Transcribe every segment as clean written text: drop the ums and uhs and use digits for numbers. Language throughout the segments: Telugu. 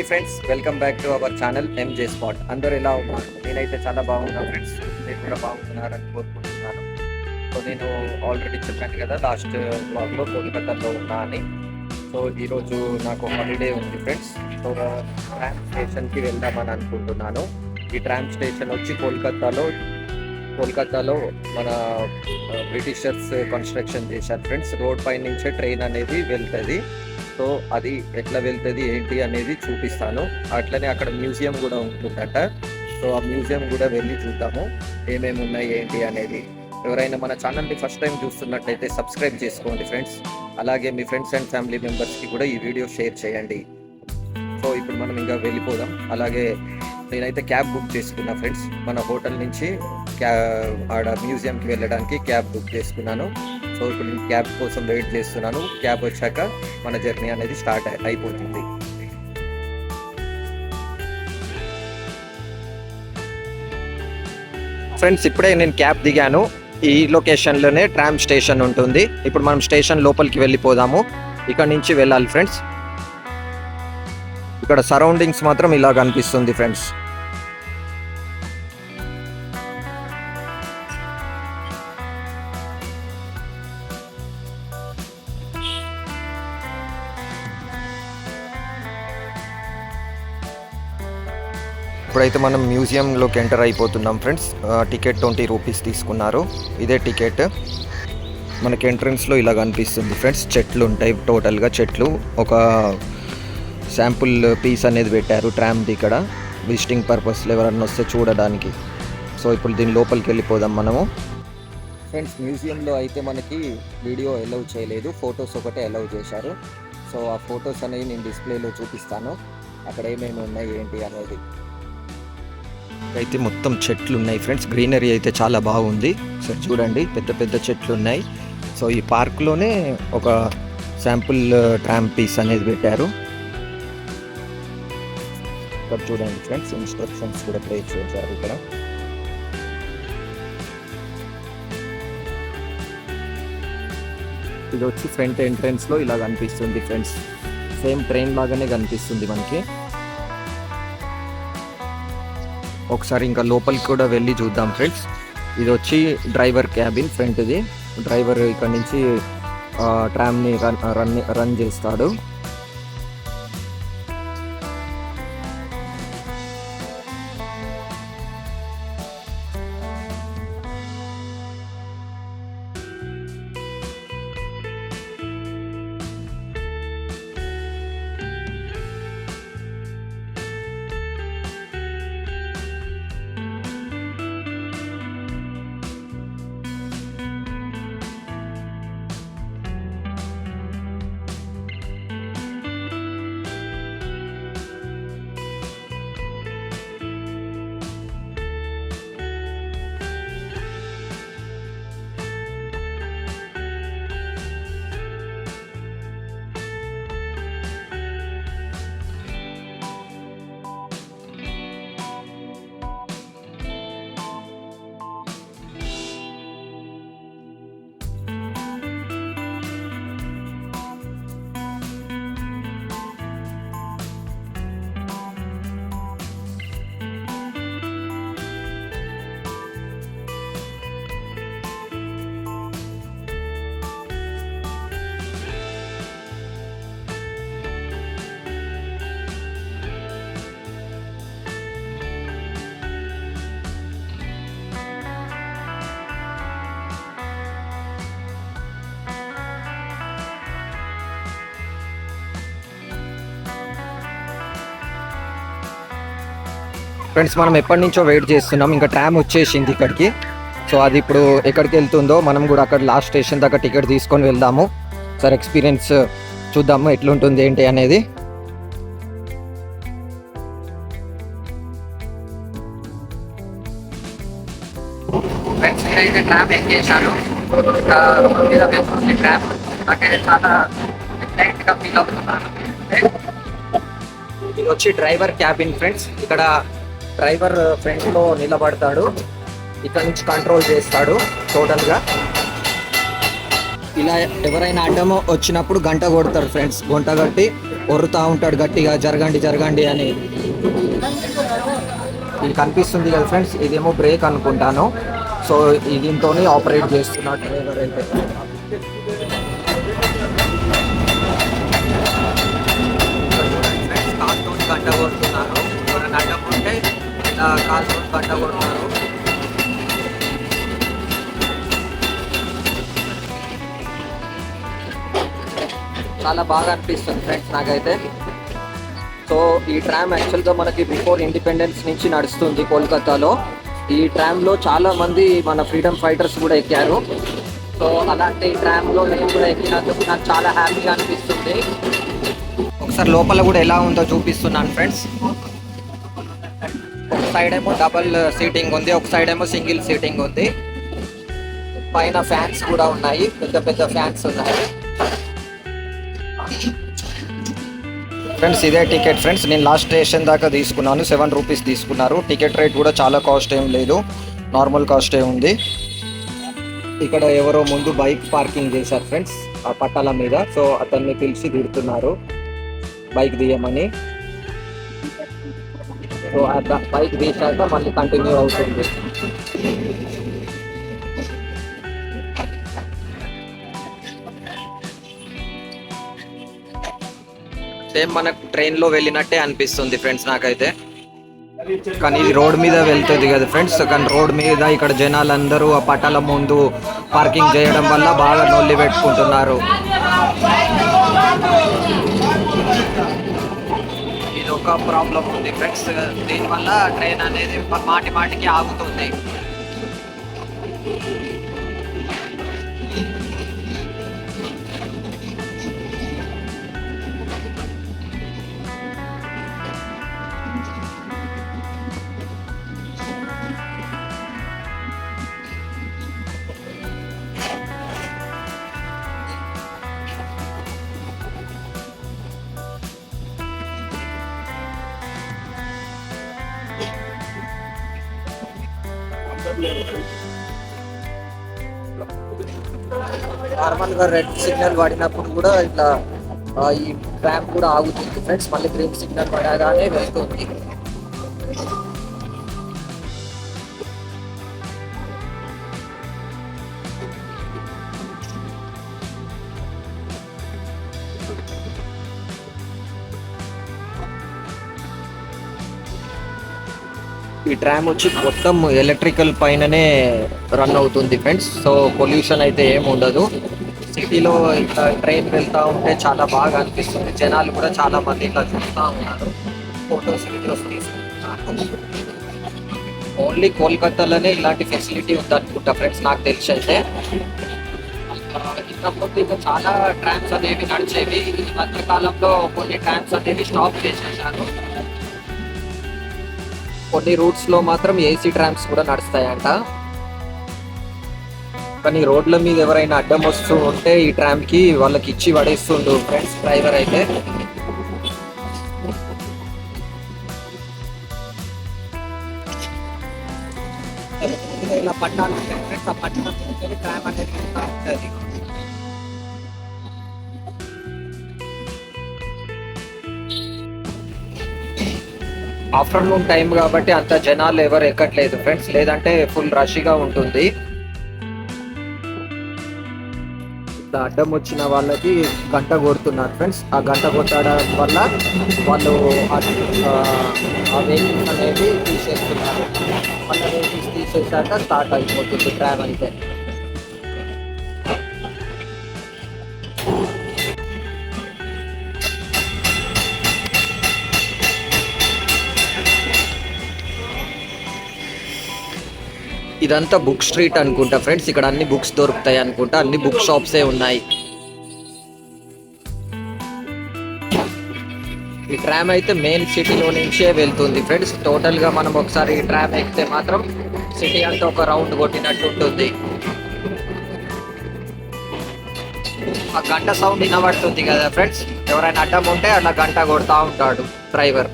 Friends, welcome back to our channel M J spot. అందరూ ఎలా ఉన్నారు? నేనైతే చాలా బాగున్నా ఫ్రెండ్స్. మీరు కూడా బాగున్నారని కోరుకుంటున్నాను. సో నేను ఆల్రెడీ చెప్పాను కదా లాస్ట్ బ్లాగ్లో కోల్కతాలో ఉన్నా అని. సో ఈరోజు నాకు హాలిడే ఉంది ఫ్రెండ్స్. సో ట్రామ్ స్టేషన్కి వెళ్దామని అనుకుంటున్నాను. ఈ ట్రామ్ స్టేషన్ వచ్చి కోల్కతాలో మన బ్రిటిషర్స్ కన్స్ట్రక్షన్ చేశారు ఫ్రెండ్స్. రోడ్ పై నుంచే ట్రైన్ అనేది వెళ్తుంది. సో అది ఎట్లా వెళ్తుంది ఏంటి అనేది చూపిస్తాను. అట్లనే అక్కడ మ్యూజియం కూడా ఉంటుందట. సో ఆ మ్యూజియం కూడా వెళ్ళి చూద్దాము ఏమేమి ఉన్నాయి ఏంటి అనేది. ఎవరైనా మన ఛానల్ని ఫస్ట్ టైం చూస్తున్నట్లయితే సబ్స్క్రైబ్ చేసుకోండి ఫ్రెండ్స్. అలాగే మీ ఫ్రెండ్స్ అండ్ ఫ్యామిలీ మెంబర్స్కి కూడా ఈ వీడియో షేర్ చేయండి. సో ఇప్పుడు మనం ఇంకా వెళ్ళిపోదాం. అలాగే నేనైతే క్యాబ్ బుక్ చేసుకున్నా ఫ్రెండ్స్. మన హోటల్ నుంచి ఆడ మ్యూజియంకి వెళ్ళడానికి క్యాబ్ బుక్ చేసుకున్నాను. సో ఇప్పుడు నేను క్యాబ్ కోసం వెయిట్ చేస్తున్నాను. క్యాబ్ వచ్చాక మన జర్నీ అనేది స్టార్ట్ అయిపోతుంది. ఫ్రెండ్స్, ఇప్పుడే నేను క్యాబ్ దిగాను. ఈ లొకేషన్లోనే ట్రామ్ స్టేషన్ ఉంటుంది. ఇప్పుడు మనం స్టేషన్ లోపలికి వెళ్ళిపోదాము. ఇక్కడ నుంచి వెళ్ళాలి ఫ్రెండ్స్. ఇక్కడ సరౌండింగ్స్ మాత్రం ఇలా కనిపిస్తుంది ఫ్రెండ్స్. ఇప్పుడైతే మనం మ్యూజియంలోకి ఎంటర్ అయిపోతున్నాం ఫ్రెండ్స్. టికెట్ 20 రూపీస్ తీసుకున్నారు. ఇదే టికెట్. మనకి ఎంట్రన్స్లో ఇలా కనిపిస్తుంది ఫ్రెండ్స్. చెట్లు ఉంటాయి, టోటల్గా చెట్లు. ఒక శాంపుల్ పీస్ అనేది పెట్టారు ట్రామ్ది ఇక్కడ, విజిటింగ్ పర్పస్లో ఎవరన్నా వస్తే చూడడానికి. సో ఇప్పుడు దీని లోపలికి వెళ్ళిపోదాం మనము. ఫ్రెండ్స్, మ్యూజియంలో అయితే మనకి వీడియో అలౌ చేయలేదు, ఫొటోస్ ఒకటే అలౌ చేశారు. సో ఆ ఫొటోస్ అనేవి నేను డిస్ప్లేలో చూపిస్తాను, అక్కడ ఏమేమి ఉన్నాయి ఏంటి అనేది. అయితే మొత్తం చెట్లు ఉన్నాయి ఫ్రెండ్స్. గ్రీనరీ అయితే చాలా బాగుంది. సో చూడండి, పెద్ద పెద్ద చెట్లు ఉన్నాయి. సో ఈ పార్క్లోనే ఒక శాంపుల్ ట్రామ్ పీస్ అనేది పెట్టారు. ఇక్కడ చూడండి ఫ్రెండ్స్, ఇన్స్ట్రక్షన్స్ కూడా ప్లేస్ చేశారు ఇక్కడ. ఇది వచ్చి ఫ్రంట్ ఎంట్రన్స్లో ఇలా కనిపిస్తుంది ఫ్రెండ్స్. సేమ్ ట్రైన్ లాగానే కనిపిస్తుంది మనకి. ఒకసారి ఇంకా లోపలికి కూడా వెళ్ళి చూద్దాం ఫ్రెండ్స్. ఇది వచ్చి డ్రైవర్ క్యాబిన్ ఫ్రంట్ది. డ్రైవర్ ఇక్కడ నుంచి ట్రామ్ని రన్ చేస్తాడు. ఫ్రెండ్స్, మనం ఎప్పటి నుంచో వెయిట్ చేస్తున్నాం. ఇంకా ట్రామ్ వచ్చేసింది ఇక్కడికి. సో అది ఇప్పుడు ఎక్కడికి వెళ్తుందో మనం కూడా అక్కడ లాస్ట్ స్టేషన్ దాకా టికెట్ తీసుకొని వెళ్దాము. సార్ ఎక్స్పీరియన్స్ చూద్దాము ఎట్లుంటుంది ఏంటి అనేది. ఫ్రెండ్స్, నేనైతే ట్రామ్ ఎక్కేసాను. ట్రామ్ అంటే చాలా ఎక్సైట్గా ఫీల్ అవుతున్నాను. ఇది వచ్చి డ్రైవర్ క్యాబిన్ ఫ్రెండ్స్. ఇక్కడ డ్రైవర్ ఫ్రంట్లో నిలబడతాడు, ఇక్కడ నుంచి కంట్రోల్ చేస్తాడు టోటల్గా. ఇలా ఎవరైనా అడ్డం వచ్చినప్పుడు గంట కొడతారు ఫ్రెండ్స్. గంట కట్టి ఒర్రుతా ఉంటాడు గట్టిగా, జరగండి జరగండి అని. ఇది కనిపిస్తుంది కదా ఫ్రెండ్స్, ఇదేమో బ్రేక్ అనుకుంటాను. సో దీంతో ఆపరేట్ చేస్తున్నాడు డ్రైవర్ అయితే. కాలుతో గంట కొడుతున్నారు. ఎవరైనా అడ్డం ఉంటే ఇలా కాలుతో గంట కొడుతున్నారు. చాలా బాగా అనిపిస్తుంది ఫ్రెండ్స్ నాకైతే. సో ఈ ట్రామ్ యాక్చువల్గా మనకి బిఫోర్ ఇండిపెండెన్స్ నుంచి నడుస్తుంది కోల్కతాలో. ఈ ట్రామ్లో చాలా మంది మన ఫ్రీడమ్ ఫైటర్స్ కూడా ఎక్కారు. సో అలాంటి ట్రామ్లో నేను కూడా ఎక్కినందుకు నాకు చాలా హ్యాపీగా అనిపిస్తుంది. ఒకసారి లోపల కూడా ఎలా ఉందో చూపిస్తున్నాను ఫ్రెండ్స్. ఒక సైడ్ ఏమో డబల్ సీటింగ్ ఉంది, ఒక సైడ్ ఏమో సింగిల్ సీటింగ్ ఉంది. పైన ఫ్యాన్స్ కూడా ఉన్నాయి, పెద్ద పెద్ద ఫ్యాన్స్ ఉన్నాయి ఫ్రెండ్స్. ఇదే టికెట్ ఫ్రెండ్స్, నేను లాస్ట్ స్టేషన్ దాకా తీసుకున్నాను. 7 రూపీస్ తీసుకున్నారు. టికెట్ రేట్ కూడా చాలా కాస్ట్ ఏం లేదు, నార్మల్ కాస్టే ఉంది. ఇక్కడ ఎవరో ముందు బైక్ పార్కింగ్ చేశారు ఫ్రెండ్స్ ఆ పట్టాల మీద. సో అతన్ని పిలిచి తిడుతున్నారు బైక్ తీయమని. సో బైక్ తీసాక మళ్ళీ కంటిన్యూ అవుతుంది. సేమ్ మనకు ట్రైన్లో వెళ్ళినట్టే అనిపిస్తుంది ఫ్రెండ్స్ నాకైతే. కానీ ఇది రోడ్ మీద వెళ్తుంది కదా ఫ్రెండ్స్. కానీ రోడ్ మీద ఇక్కడ జనాలందరూ ఆ పట్టాల ముందు పార్కింగ్ చేయడం వల్ల బాగా నొల్లి పెట్టుకుంటున్నారు. ఇది ఒక ప్రాబ్లం ఉంది ఫ్రెండ్స్. దీనివల్ల ట్రైన్ అనేది మాటి మాటికి ఆగుతుంది. నార్మల్గా రెడ్ సిగ్నల్ పడినప్పుడు కూడా ఇట్లా ఈ ట్రామ్ కూడా ఆగుతుంది ఫ్రెండ్స్. మళ్ళీ గ్రీన్ సిగ్నల్ పడగానే వెళ్తుంది. ఈ ట్రామ్ వచ్చి మొత్తం ఎలక్ట్రికల్ పైననే రన్ అవుతుంది ఫ్రెండ్స్. సో పొల్యూషన్ అయితే ఏమి ఉండదు. సిటీలో ఇట్లా ట్రైన్ వెళ్తూ ఉంటే చాలా బాగా అనిపిస్తుంది. జనాలు కూడా చాలా మంది ఇట్లా చూస్తూ ఉన్నారు, ఫొటోస్ వీడియోస్ తీసుకుంటున్నారు. ఓన్లీ కోల్కతాలోనే ఇలాంటి ఫెసిలిటీ ఉందనుకుంటా ఫ్రెండ్స్ నాకు తెలిసి అయితే. ఇంతకుముందు ఇంకా చాలా ట్రామ్స్ అనేవి నడిచేవి. ఈ మధ్యకాలంలో కొన్ని ట్రామ్స్ అనేవి స్టాప్ చేసేసారు. కొన్ని రూట్స్ లో మాత్రం ఏసీ ట్రామ్స్ కూడా నడుస్తాయంట. కానీ రోడ్ల మీద ఎవరైనా అడ్డం వస్తూ ఉంటే ఈ ట్రామ్ కి వాళ్ళకి ఇచ్చి పడేస్తుండు ఫ్రెండ్స్ డ్రైవర్ అయితే. ఇలా పట్టాలు ఉంటాయి ఫ్రెండ్స్, ఆ పట్టణం ట్రామ్ అనేది ఉంటుంది. ఆఫ్టర్నూన్ టైం కాబట్టి అంత జనాలు ఎవరు ఎక్కట్లేదు ఫ్రెండ్స్, లేదంటే ఫుల్ రష్గా ఉంటుంది. ఇట్లా అడ్డం వచ్చిన వాళ్ళకి గంట కొడుతున్నారు ఫ్రెండ్స్. ఆ గంట కొట్టడం వల్ల వాళ్ళు ఆ వెహికల్స్ అనేది తీసేస్తున్నారు. వాళ్ళ వెహికల్స్ తీసేసాక స్టార్ట్ అయిపోతుంది ట్రామ్ అయితే. ఇదంతా బుక్ స్ట్రీట్ అనుకుంటా ఫ్రెండ్స్. ఇక్కడ అన్ని బుక్స్ దొరుకుతాయి అనుకుంటా, అన్ని బుక్ షాప్సే ఉన్నాయి. ఈ ట్రామ్ అయితే మెయిన్ సిటీలో నుంచే వెళ్తుంది ఫ్రెండ్స్. టోటల్గా మనం ఒకసారి ఈ ట్రామ్ ఎక్కితే మాత్రం సిటీ అంతా ఒక రౌండ్ కొట్టినట్టు ఉంటుంది. ఆ గంట సౌండ్ వినబడుతుంది కదా ఫ్రెండ్స్. ఎవరైనా అడ్డం ఉంటే అలా గంట కొడతా ఉంటాడు డ్రైవర్.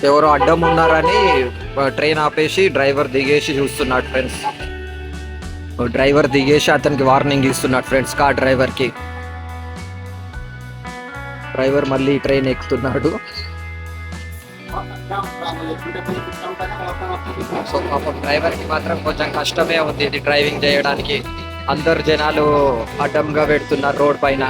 ఎవరో అడ్డం ఉన్నారని ట్రైన్ ఆపేసి డ్రైవర్ దిగేసి చూస్తున్నాడు ఫ్రెండ్స్. డ్రైవర్ దిగేసి అతనికి వార్నింగ్ ఇస్తున్నాడు ఫ్రెండ్స్, కార్ డ్రైవర్కి. డ్రైవర్ మళ్ళీ ట్రైన్ ఎక్కుతున్నాడు. సో పాపం డ్రైవర్కి మాత్రం కొంచెం కష్టమే ఉంది ఇది డ్రైవింగ్ చేయడానికి. అందరు జనాలు అడ్డంగా పెడుతున్నారు రోడ్ పైన.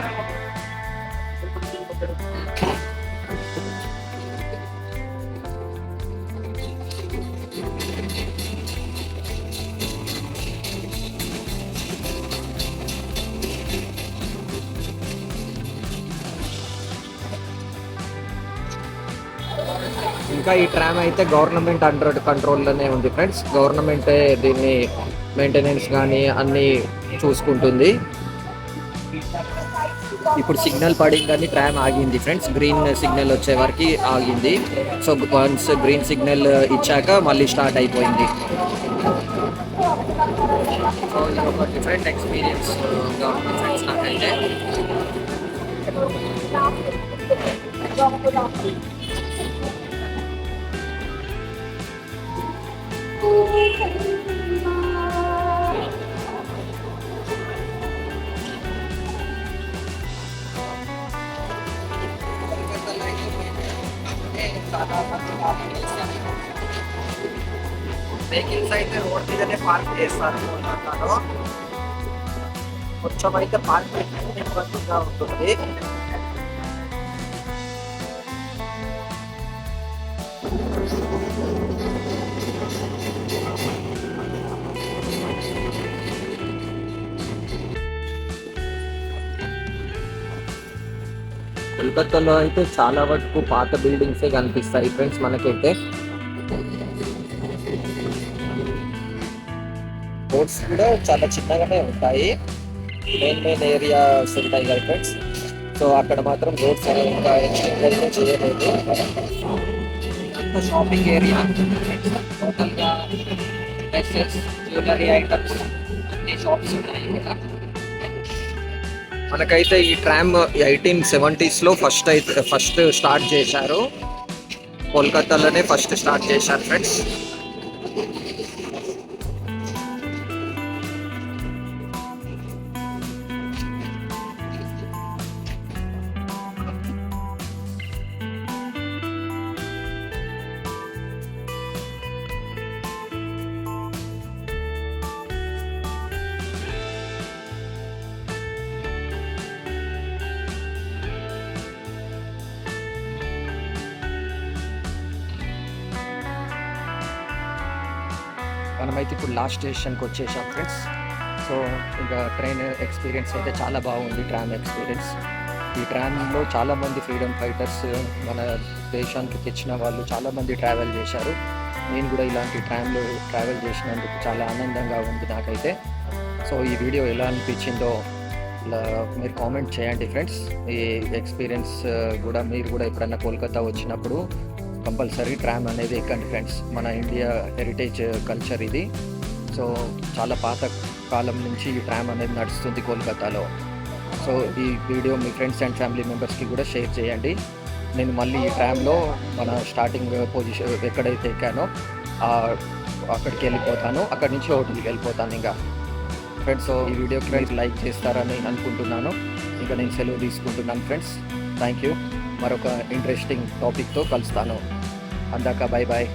ఇంకా ఈ ట్రామ్ అయితే గవర్నమెంట్ అండర్ కంట్రోల్లోనే ఉంది ఫ్రెండ్స్. గవర్నమెంటే దీన్ని మెయింటెనెన్స్ కానీ అన్నీ చూసుకుంటుంది. ఇప్పుడు సిగ్నల్ పడిందని ట్రామ్ ఆగింది ఫ్రెండ్స్. గ్రీన్ సిగ్నల్ వచ్చే వరకు ఆగింది. సో వన్స్ గ్రీన్ సిగ్నల్ ఇచ్చాక మళ్ళీ స్టార్ట్ అయిపోయింది. సో ఇది ఒక డిఫరెంట్ ఎక్స్పీరియన్స్గా ఉంది ఫ్రెండ్స్ నాకైతే. వెహికల్స్ అయితే రోడ్ మీదనే పార్క్ చేస్తారు కోల్కతాలో. కొంచెం అయితే పార్కింగ్ ఇబ్బందిగా ఉంటుంది. కోల్కతాలో అయితే చాలా వరకు పాత బిల్డింగ్సే కనిపిస్తాయి ఫ్రెండ్స్ మనకైతే. రోడ్స్ కూడా చాలా చిన్నగానే ఉంటాయి. మెయిన్ ఏరియాస్ ఉంటాయి కదా ఫ్రెండ్స్. సో అక్కడ మాత్రం రోడ్స్ ఇంకా ఎక్స్టెండ్ చేయలేదు. షాపింగ్ ఏరియా టోటల్గా డ్రెస్సెస్, జ్యువెలరీ ఐటమ్స్ అన్ని షాప్స్ ఉన్నాయి ఇక్కడ. మనకైతే ఈ ట్రామ్ 1870s ఫస్ట్ స్టార్ట్ చేశారు. కోల్కతాలోనే ఫస్ట్ స్టార్ట్ చేశారు ఫ్రెండ్స్. మనమైతే ఇప్పుడు లాస్ట్ స్టేషన్కి వచ్చేసాం ఫ్రెండ్స్. సో ఇంకా ట్రైన్ ఎక్స్పీరియన్స్ అయితే చాలా బాగుంది. Tram experience. ఈ ట్రామ్లో చాలామంది ఫ్రీడమ్ ఫైటర్స్ మన దేశానికి తెచ్చిన వాళ్ళు చాలామంది ట్రావెల్ చేశారు. నేను కూడా ఇలాంటి ట్రామ్లో ట్రావెల్ చేసినందుకు చాలా ఆనందంగా ఉంది నాకైతే. సో ఈ వీడియో ఎలా అనిపించిందో ఇలా మీరు కామెంట్ చేయండి ఫ్రెండ్స్. ఈ ఎక్స్పీరియన్స్ కూడా మీరు కూడా ఎప్పుడన్నా కోల్కతా వచ్చినప్పుడు కంపల్సరీ ట్రామ్ అనేది ఎక్కండి ఫ్రెండ్స్. మన ఇండియా హెరిటేజ్ కల్చర్ ఇది. సో చాలా పాత కాలం నుంచి ఈ ట్రామ్ అనేది నడుస్తుంది కోల్కతాలో. సో ఈ video me friends and family మెంబర్స్కి కూడా షేర్ చేయండి. నేను మళ్ళీ ఈ ట్రామ్లో మన స్టార్టింగ్ పొజిషన్ ఎక్కడైతే ఎక్కానో అక్కడికి వెళ్ళిపోతాను. అక్కడి నుంచి హోటల్కి వెళ్ళిపోతాను ఇంకా ఫ్రెండ్స్. సో ఈ వీడియోకి మీరు లైక్ చేస్తారని అనుకుంటున్నాను. ఇంకా నేను సెలవు తీసుకుంటున్నాను ఫ్రెండ్స్. Thank you. మరొక ఇంట్రెస్టింగ్ టాపిక్తో కలుస్తాను. అందాక బై బాయ్.